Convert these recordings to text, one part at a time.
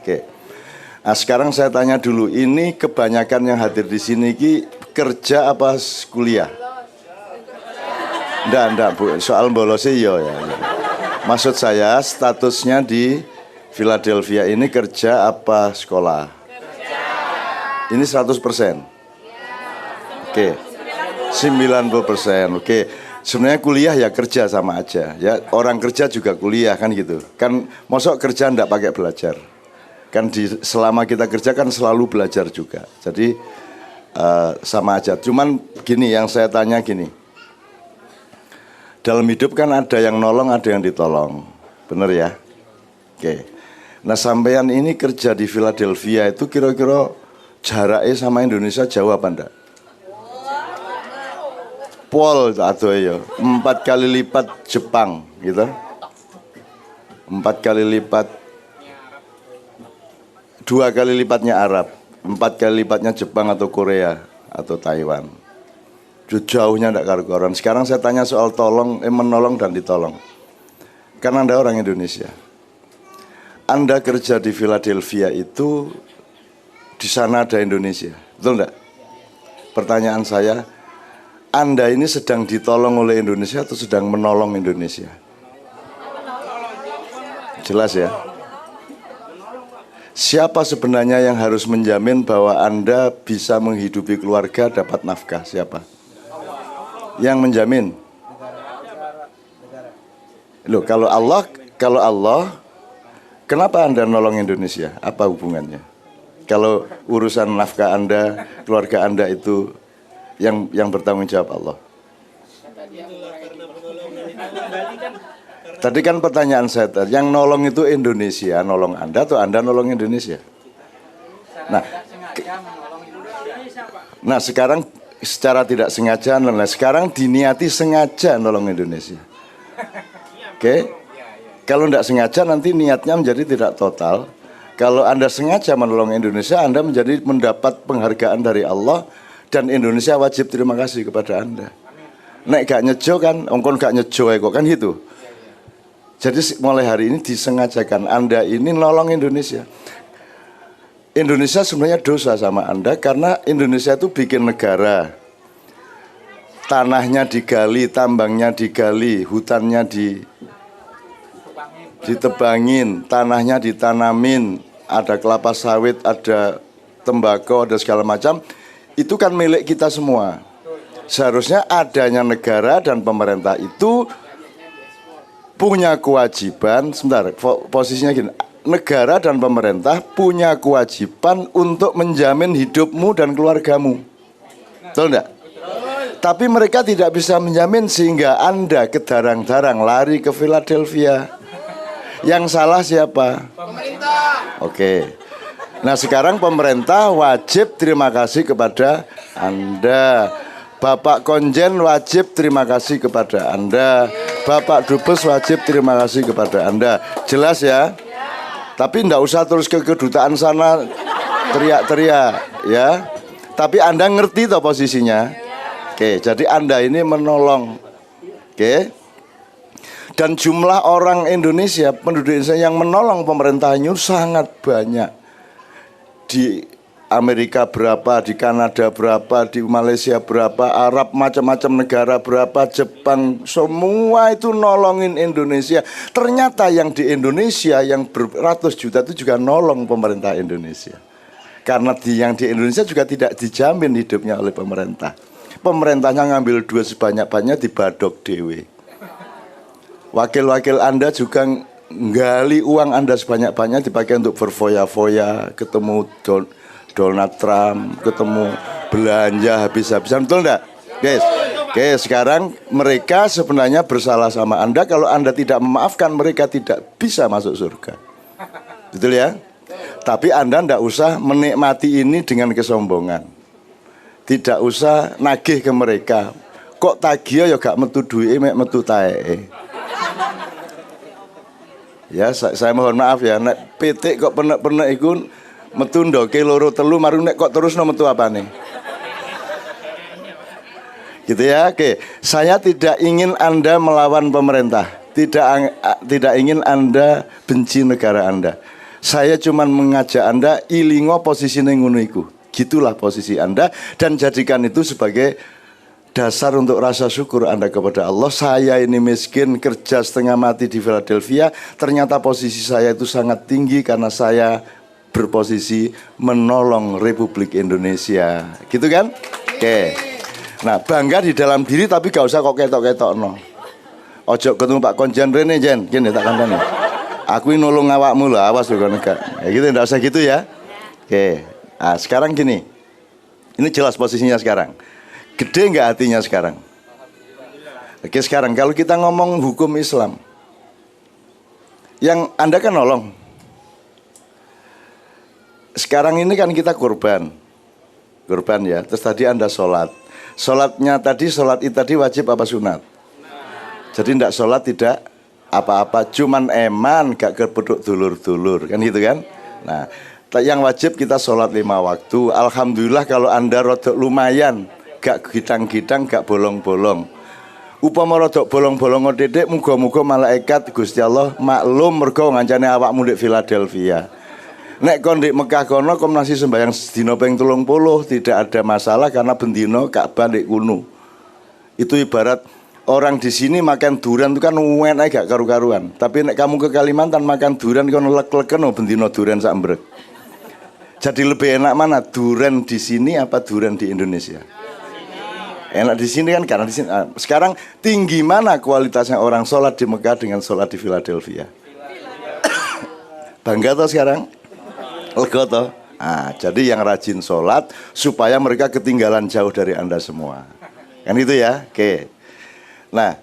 Oke. Nah, sekarang saya tanya dulu, ini kebanyakan yang hadir di sini ki kerja apa kuliah? Nggak Bu, soal bolosnya ya. Maksud saya statusnya di Philadelphia ini kerja apa sekolah? Ini 100%. Oke. 90%. Oke. Sebenarnya kuliah ya kerja sama aja. Ya, orang kerja juga kuliah kan gitu. Kan mosok kerja enggak pakai belajar. Kan selama kita kerja kan selalu belajar juga. Jadi sama aja. Cuman gini yang saya tanya gini. Dalam hidup kan ada yang nolong, ada yang ditolong. Bener ya? Oke. Nah, sampean ini kerja di Philadelphia itu kira-kira jaraknya sama Indonesia jauh apa enggak? Pol atau ya 4 kali lipat Jepang gitu. 4 kali lipat 2 kali lipatnya Arab, 4 kali lipatnya Jepang atau Korea atau Taiwan. Jauhnya enggak karu-karuan. Sekarang saya tanya soal menolong dan ditolong. Karena Anda orang Indonesia. Anda kerja di Philadelphia itu di sana ada Indonesia. Betul enggak? Pertanyaan saya, Anda ini sedang ditolong oleh Indonesia atau sedang menolong Indonesia? Jelas ya? Siapa sebenarnya yang harus menjamin bahwa Anda bisa menghidupi keluarga, dapat nafkah? Siapa? Yang menjamin? Loh, kalau Allah, kenapa Anda nolong Indonesia? Apa hubungannya? Kalau urusan nafkah Anda, keluarga Anda itu yang bertanggung jawab Allah. Tadi kan pertanyaan saya, yang nolong itu Indonesia, nolong Anda atau Anda nolong Indonesia? Nah sekarang secara tidak sengaja, sekarang diniati sengaja nolong Indonesia. Oke? Kalau tidak sengaja nanti niatnya menjadi tidak total. Kalau Anda sengaja menolong Indonesia, Anda mendapat penghargaan dari Allah. Dan Indonesia wajib terima kasih kepada Anda. Nek gak nyejo kan, ongkon gak nyejo kok kan gitu. Jadi mulai hari ini disengajakan Anda ini nolong Indonesia. Indonesia sebenarnya dosa sama Anda karena Indonesia itu bikin negara. Tanahnya digali, tambangnya digali, hutannya ditebangin, tanahnya ditanamin, ada kelapa sawit, ada tembakau, ada segala macam. Itu kan milik kita semua. Seharusnya adanya negara dan pemerintah itu punya kewajiban. Sebentar, posisinya gini. Negara dan pemerintah punya kewajiban untuk menjamin hidupmu dan keluargamu. Betul enggak? Tapi mereka tidak bisa menjamin sehingga Anda kedarang-darang lari ke Philadelphia. Yang salah siapa? Pemerintah. Oke. Nah sekarang pemerintah wajib terima kasih kepada Anda. Bapak Konjen wajib terima kasih kepada Anda. Bapak Dubes wajib terima kasih kepada Anda. Jelas ya? Tapi enggak usah terus ke kedutaan sana teriak-teriak ya. Tapi Anda ngerti toh posisinya? Oke, jadi Anda ini menolong. Oke. Dan jumlah orang Indonesia, penduduk Indonesia yang menolong pemerintahnya sangat banyak. Di Amerika berapa, di Kanada berapa, di Malaysia berapa, Arab macam-macam negara berapa, Jepang, semua itu nolongin Indonesia. Ternyata yang di Indonesia yang beratus juta itu juga nolong pemerintah Indonesia. Karena yang di Indonesia juga tidak dijamin hidupnya oleh pemerintah. Pemerintahnya ngambil duit sebanyak-banyaknya di badok dewe. Wakil-wakil Anda juga nggali uang Anda sebanyak-banyaknya dipakai untuk berfoya-foya, ketemu Donald Trump, ketemu belanja habis-habisan, betul enggak? Guys, oke, sekarang mereka sebenarnya bersalah sama Anda. Kalau Anda tidak memaafkan, mereka tidak bisa masuk surga. Betul ya? Tapi Anda enggak usah menikmati ini dengan kesombongan. Tidak usah nagih ke mereka. Kok tagih ya gak metu duit, metu tae. Ya, saya mohon maaf ya, nek PT kok penek-penek iku metu ndoke loro telu marung nek kok terus no metu apane? Gitu ya. Oke, saya tidak ingin Anda melawan pemerintah. Tidak ingin Anda benci negara Anda. Saya cuman mengajak Anda ilingo posisi ngono iku. Gitulah posisi Anda, dan jadikan itu sebagai dasar untuk rasa syukur Anda kepada Allah. Saya ini miskin, kerja setengah mati di Philadelphia, ternyata posisi saya itu sangat tinggi karena saya berposisi menolong Republik Indonesia. Gitu kan? Oke. Nah, bangga di dalam diri tapi gak usah kok ketok-ketok no. Ojo ketemu Pak Konjen Rene Jen, gini tak kandani. Aku ini nolong awakmu lah, awas loh negak. Ya gitu, enggak usah gitu ya. Oke. Nah, sekarang gini. Ini jelas posisinya sekarang. Gede nggak hatinya sekarang? Oke, sekarang kalau kita ngomong hukum Islam, yang Anda kan nolong. Sekarang ini kan kita kurban ya. Terus tadi Anda sholat. Sholatnya tadi, sholat itu tadi wajib apa sunat? Jadi tidak sholat tidak apa-apa, cuman eman gak kepeduk dulur-dulur, kan gitu kan? Nah, yang wajib kita sholat 5 waktu. Alhamdulillah kalau Anda rodok lumayan, gak gidang-gidang, gak bolong-bolong. Upama rodok bolong-bolong dedek, muga-muga malaikat Gusti Allah maklum mergo ngancane awakmu di Philadelphia. Nek kon di Mekah kono kom nasi sembahyang sedina ping 30 tidak ada masalah karena bendino Ka'bah ndek kuno. Itu ibarat orang di sini makan durian itu kan enak gak karu-karuan. Tapi nek kamu ke Kalimantan makan durian kon lek-leken bendino durian sak mbrek. Jadi lebih enak mana durian di sini apa durian di Indonesia? Enak di sini kan karena di sini. Sekarang tinggi mana kualitasnya orang sholat di Mekah dengan sholat di Philadelphia? Bangga toh sekarang? Lega toh? Nah, jadi yang rajin sholat supaya mereka ketinggalan jauh dari Anda semua. Kan itu ya? Oke. Nah,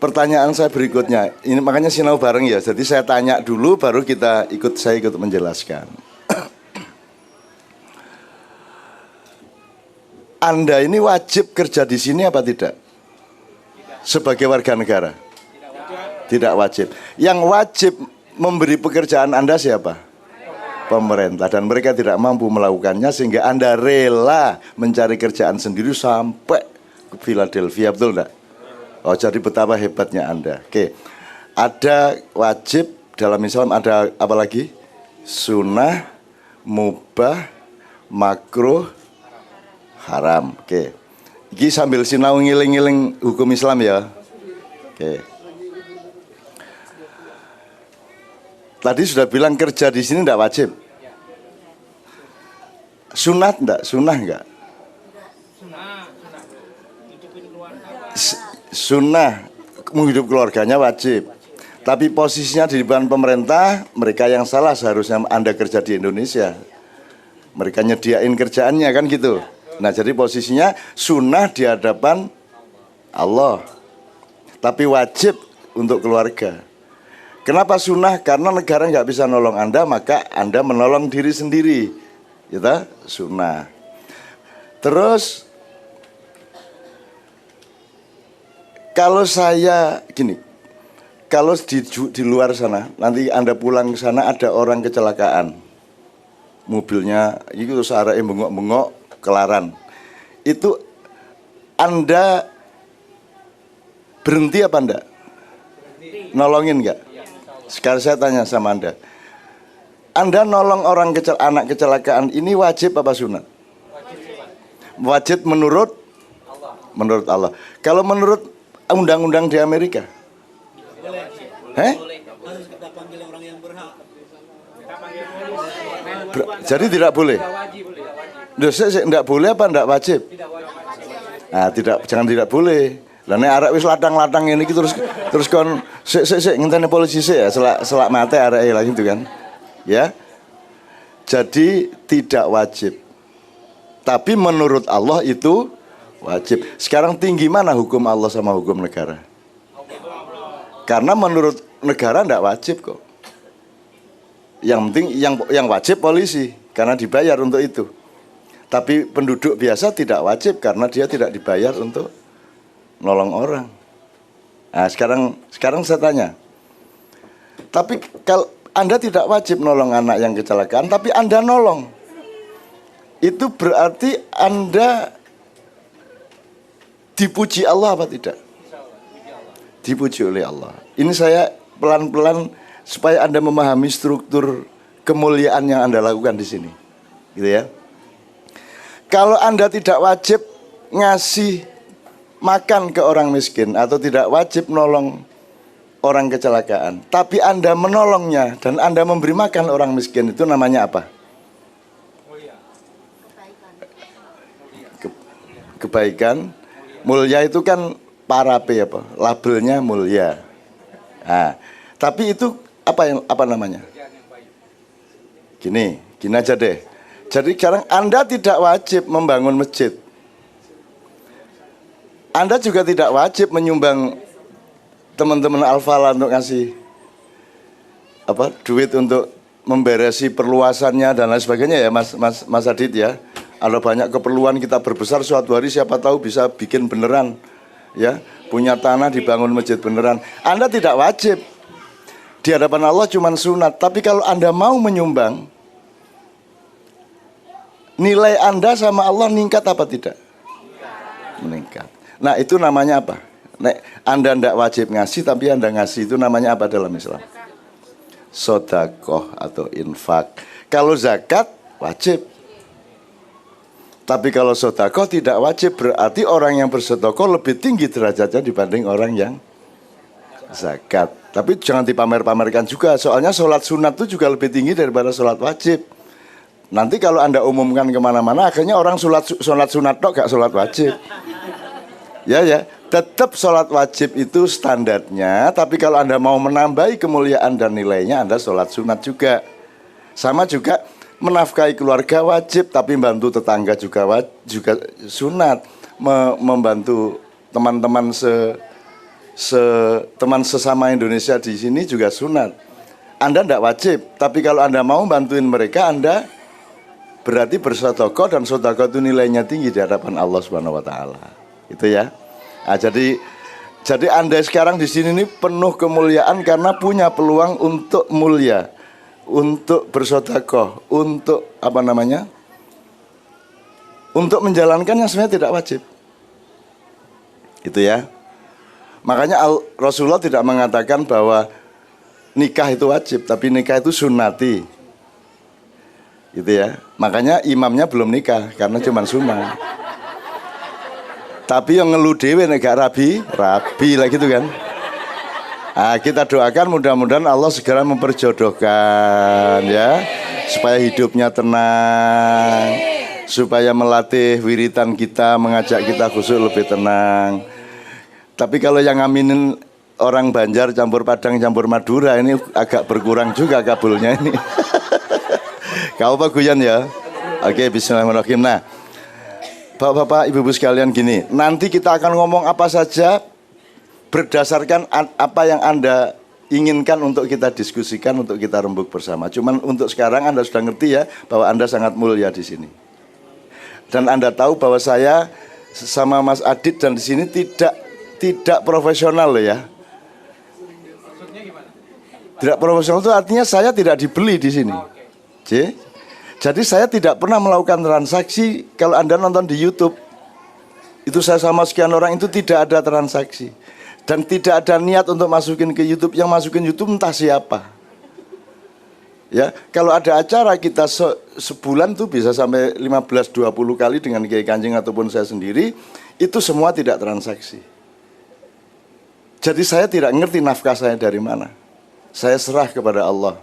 pertanyaan saya berikutnya. Ini makanya sinau bareng ya. Jadi saya tanya dulu baru saya ikut menjelaskan. Anda ini wajib kerja di sini apa tidak? Sebagai warga negara? Tidak wajib. Yang wajib memberi pekerjaan Anda siapa? Pemerintah, dan mereka tidak mampu melakukannya sehingga Anda rela mencari kerjaan sendiri sampai ke Philadelphia, betul enggak? Oh, jadi betapa hebatnya Anda. Oke. Ada wajib dalam Islam, ada apa lagi? Sunnah, mubah, makruh, haram. Oke. Iki sambil sinau ngiling-ngiling hukum Islam ya. Oke. Tadi sudah bilang kerja di sini tidak wajib. Sunat enggak? Sunnah enggak? Sunnah menghidup keluarganya wajib. Tapi posisinya di depan pemerintah, mereka yang salah seharusnya Anda kerja di Indonesia. Mereka nyediain kerjaannya kan gitu. Nah, jadi posisinya sunnah di hadapan Allah. Tapi wajib untuk keluarga. Kenapa sunnah? Karena negara nggak bisa nolong Anda, maka Anda menolong diri sendiri. Gitu, sunnah. Terus, kalau saya gini, kalau di luar sana, nanti Anda pulang ke sana ada orang kecelakaan, mobilnya itu searah bengok-bengok kelaran, itu Anda berhenti apa enggak? Nolongin enggak? Sekarang saya tanya sama Anda nolong orang anak kecelakaan ini wajib apa sunat? Wajib menurut Allah. Kalau menurut undang-undang di Amerika? Jadi tidak boleh. Tidak boleh apa tidak wajib? Nah, jangan tidak boleh. Lah nek arek wis latang-latang ngene iki terus kon sik ngenteni polisi sik ya selak mate areke lah gitu kan. Ya. Jadi tidak wajib. Tapi menurut Allah itu wajib. Sekarang tinggi mana hukum Allah sama hukum negara? Karena menurut negara tidak wajib kok. Yang penting yang wajib polisi karena dibayar untuk itu. Tapi penduduk biasa tidak wajib karena dia tidak dibayar untuk nolong orang. Nah, sekarang saya tanya. Tapi kalau Anda tidak wajib nolong anak yang kecelakaan, tapi Anda nolong. Itu berarti Anda dipuji Allah apa tidak? Dipuji oleh Allah. Ini saya pelan-pelan supaya Anda memahami struktur kemuliaan yang Anda lakukan di sini. Gitu ya. Kalau Anda tidak wajib ngasih makan ke orang miskin atau tidak wajib nolong orang kecelakaan, tapi Anda menolongnya dan Anda memberi makan orang miskin, itu namanya apa? Kebaikan. Mulia itu kan parape apa? Labelnya mulia. Nah, tapi itu apa namanya? Gini aja deh. Jadi sekarang Anda tidak wajib membangun masjid. Anda juga tidak wajib menyumbang teman-teman Al-Falah untuk ngasih duit untuk memberesi perluasannya dan lain sebagainya ya Mas Adit ya. Ada banyak keperluan kita berbesar suatu hari siapa tahu bisa bikin beneran ya, punya tanah dibangun masjid beneran. Anda tidak wajib. Di hadapan Allah cuma sunat. Tapi kalau Anda mau menyumbang, nilai Anda sama Allah meningkat apa tidak? Meningkat. Nah itu namanya apa? Anda tidak wajib ngasih tapi Anda ngasih, itu namanya apa dalam Islam? Sodakoh atau infak. Kalau zakat wajib. Tapi kalau sodakoh tidak wajib, berarti orang yang bersodakoh lebih tinggi derajatnya dibanding orang yang zakat. Tapi jangan dipamer-pamerkan juga, soalnya sholat sunat itu juga lebih tinggi daripada sholat wajib. Nanti kalau Anda umumkan kemana-mana, akhirnya orang sholat sunat dok, gak sholat wajib. Ya, tetap sholat wajib itu standarnya. Tapi kalau Anda mau menambahi kemuliaan dan nilainya, Anda sholat sunat juga. Sama juga menafkahi keluarga wajib, tapi bantu tetangga juga sunat. Membantu teman-teman teman sesama Indonesia di sini juga sunat. Anda tidak wajib, tapi kalau Anda mau bantuin mereka, Anda berarti bersedekah, dan sedekah itu nilainya tinggi di hadapan Allah Subhanahu wa taala. Itu ya. Nah, jadi Anda sekarang di sini ini penuh kemuliaan karena punya peluang untuk mulia, untuk bersedekah, untuk untuk menjalankan yang sebenarnya tidak wajib. Itu ya. Makanya Rasulullah tidak mengatakan bahwa nikah itu wajib, tapi nikah itu sunnati. Gitu ya. Makanya imamnya belum nikah karena cuma sunnah. Tapi yang ngeluh dewe nek rabi lah gitu kan. Nah, kita doakan mudah-mudahan Allah segera memperjodohkan ya, supaya hidupnya tenang, supaya melatih wiritan kita, mengajak kita khusyuk lebih tenang. Tapi kalau yang ngaminin orang Banjar campur Padang campur Madura ini agak berkurang juga kabulnya ini. Kau Pak Guyan ya. Oke, bismillahirrahmanirrahim. Nah, Bapak-bapak, ibu-ibu sekalian gini, nanti kita akan ngomong apa saja berdasarkan apa yang Anda inginkan untuk kita diskusikan, untuk kita rembuk bersama. Cuman untuk sekarang Anda sudah ngerti ya bahwa Anda sangat mulia di sini. Dan Anda tahu bahwa saya sama Mas Adit dan di sini tidak profesional loh ya. Tidak profesional itu artinya saya tidak dibeli di sini. Jadi saya tidak pernah melakukan transaksi. Kalau Anda nonton di YouTube, itu saya sama sekian orang itu tidak ada transaksi. Dan tidak ada niat untuk masukin ke YouTube. Yang masukin YouTube entah siapa. Ya, kalau ada acara kita sebulan tuh bisa sampai 15-20 kali dengan Kiai Kanjeng ataupun saya sendiri. Itu semua tidak transaksi. Jadi saya tidak ngerti nafkah saya dari mana. Saya serah kepada Allah.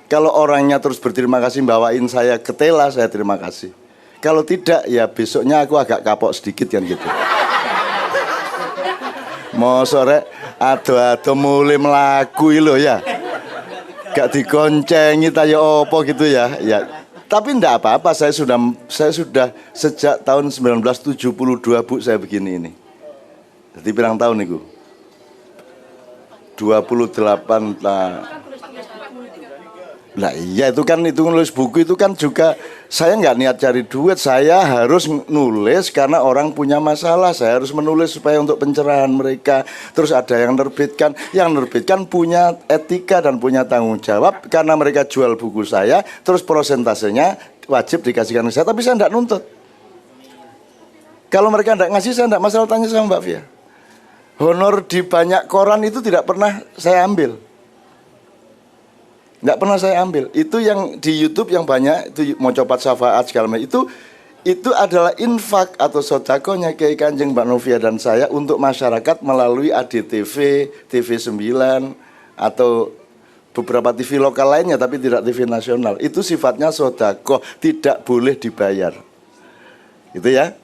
Kalau orangnya terus berterima kasih bawain saya ketela, saya terima kasih. Kalau tidak ya besoknya aku agak kapok sedikit kan gitu. Mau sore ado-ado mulai melaku lo ya. Gak digoncengi tayo opo gitu ya. Ya. Tapi enggak apa-apa, saya sudah sejak tahun 1972 Bu saya begini ini. Jadi berapa tahun niku? 28 Nah iya itu nulis buku itu kan juga saya nggak niat cari duit, saya harus nulis karena orang punya masalah, saya harus menulis supaya untuk pencerahan mereka. Terus ada yang nerbitkan punya etika dan punya tanggung jawab karena mereka jual buku saya, terus prosentasenya wajib dikasihkan ke saya, tapi saya nggak nuntut. Kalau mereka nggak ngasih saya nggak masalah, tanya sama Mbak Fia. Honor di banyak koran itu tidak pernah saya ambil. Nggak pernah saya ambil. Itu yang di YouTube yang banyak itu mau copat syafaat segala macam itu adalah infak atau sodakohnya Kiai Kanjeng Mbak Novia dan saya untuk masyarakat melalui ADTV, TV9 atau beberapa TV lokal lainnya tapi tidak TV nasional. Itu sifatnya sodakoh, tidak boleh dibayar. Gitu ya.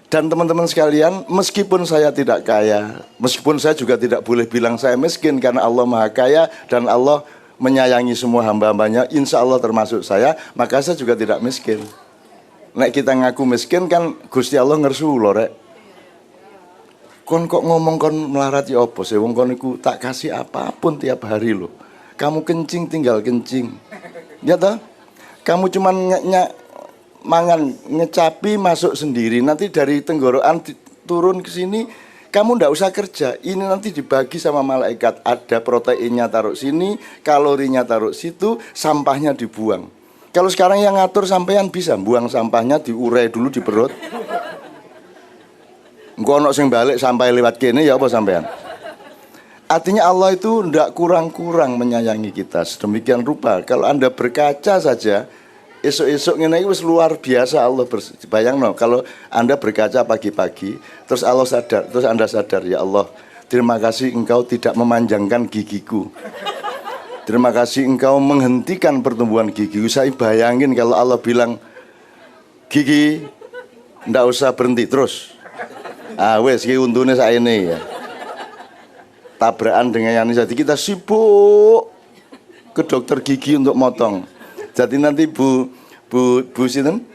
Dan teman-teman sekalian, meskipun saya tidak kaya, meskipun saya juga tidak boleh bilang saya miskin karena Allah Maha Kaya dan Allah menyayangi semua hamba-hambanya, insya Allah termasuk saya, maka saya juga tidak miskin. Nek kita ngaku miskin kan Gusti Allah ngersu lho rek. Kon kok ngomong kon melarat ya apa sih? Wong kon iku tak kasih apapun tiap hari loh. Kamu kencing tinggal kencing. Ya toh? Kamu cuman mangan ngecapi masuk sendiri. Nanti dari tenggorokan turun ke sini kamu ndak usah kerja. Ini nanti dibagi sama malaikat. Ada proteinnya taruh sini, kalorinya taruh situ, sampahnya dibuang. Kalau sekarang yang ngatur sampean bisa buang sampahnya diurai dulu di perut. Engko ono sing balik sampai lewat kene ya apa sampean? Artinya Allah itu ndak kurang-kurang menyayangi kita. Sedemikian rupa kalau Anda berkaca saja esok-esok ngene iki wis luar biasa Allah bayangno kalau Anda berkaca pagi-pagi terus Allah sadar, terus Anda sadar ya Allah, terima kasih Engkau tidak memanjangkan gigiku. Terima kasih Engkau menghentikan pertumbuhan gigi. Saya bayangin kalau Allah bilang gigi ndak usah berhenti terus. Wes iki untune saene ya. Tabrakan dengan Yani jadi kita sibuk ke dokter gigi untuk motong. Jadi nanti Bu sinten?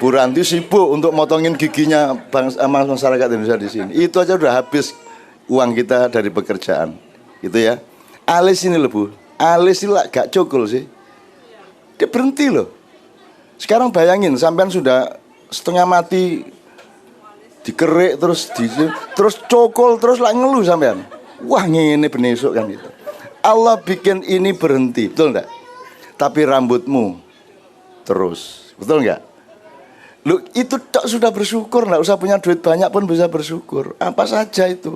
Bu Ranti sibuk untuk motongin giginya masyarakat Indonesia di sini. Itu aja udah habis uang kita dari pekerjaan. Gitu ya. Alis ini loh Bu. Alis itu gak cukul sih. Dia berhenti loh. Sekarang bayangin sampean sudah setengah mati dikerik terus cokol terus lah ngeluh sampean. Wah ngene benesuk kan itu. Allah bikin ini berhenti, betul enggak? Tapi rambutmu terus, betul enggak? Lu itu tak sudah bersyukur, enggak usah punya duit banyak pun bisa bersyukur. Apa saja itu.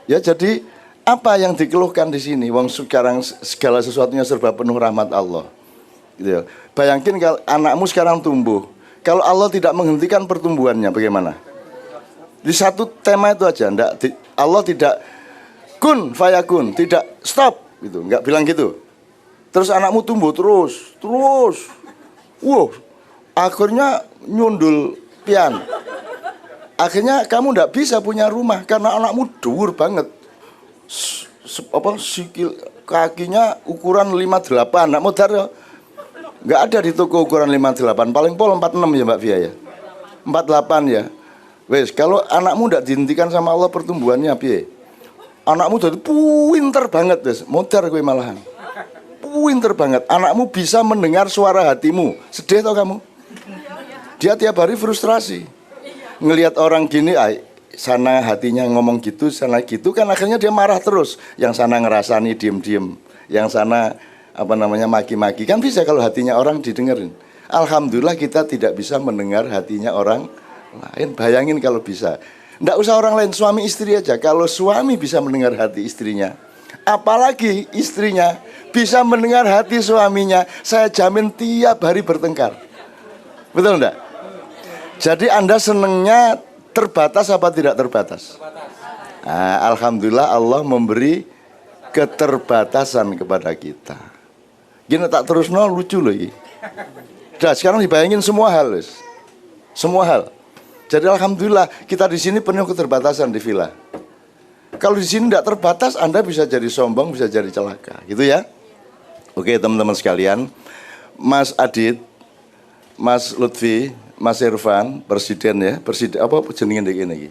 Ya jadi apa yang dikeluhkan di sini? Wong sekarang segala sesuatunya serba penuh rahmat Allah. Gitu ya. Bayangin kalau anakmu sekarang tumbuh, kalau Allah tidak menghentikan pertumbuhannya, bagaimana? Di satu tema itu aja, Allah tidak kun fayakun, tidak stop, gitu, nggak bilang gitu. Terus anakmu tumbuh terus, wow, akhirnya nyundul pian. Akhirnya kamu nggak bisa punya rumah karena anakmu dhuwur banget. Sikil kakinya ukuran 58, nak modar ya. Nggak ada di toko ukuran 58, paling pol 46 ya Mbak Via ya. 48 ya. Wes, kalau anakmu nggak dihentikan sama Allah pertumbuhannya piye? Anakmu jadi pinter banget wes, modar gue malahan. Pinter banget. Anakmu bisa mendengar suara hatimu. Sedih tau kamu? Dia tiap hari frustrasi. Ngelihat orang gini, sana hatinya ngomong gitu, sana gitu kan akhirnya dia marah terus. Yang sana ngerasani diem-diem, yang sana maki-maki. Kan bisa kalau hatinya orang didengerin. Alhamdulillah kita tidak bisa mendengar hatinya orang lain. Bayangin kalau bisa. Nggak usah orang lain, suami istri aja. Kalau suami bisa mendengar hati istrinya, apalagi istrinya bisa mendengar hati suaminya, saya jamin tiap hari bertengkar. Betul enggak? Jadi Anda senengnya terbatas apa tidak terbatas? Nah, alhamdulillah Allah memberi keterbatasan kepada kita. Gini tak terus lucu loh ini. Nah, sekarang dibayangin semua hal, semua hal. Jadi alhamdulillah kita di sini penuh keterbatasan di villa. Kalau di sini tidak terbatas, Anda bisa jadi sombong, bisa jadi celaka, gitu ya. Oke teman-teman sekalian, Mas Adit, Mas Lutfi, Mas Irfan, presiden ya, presiden apa jenengan iki?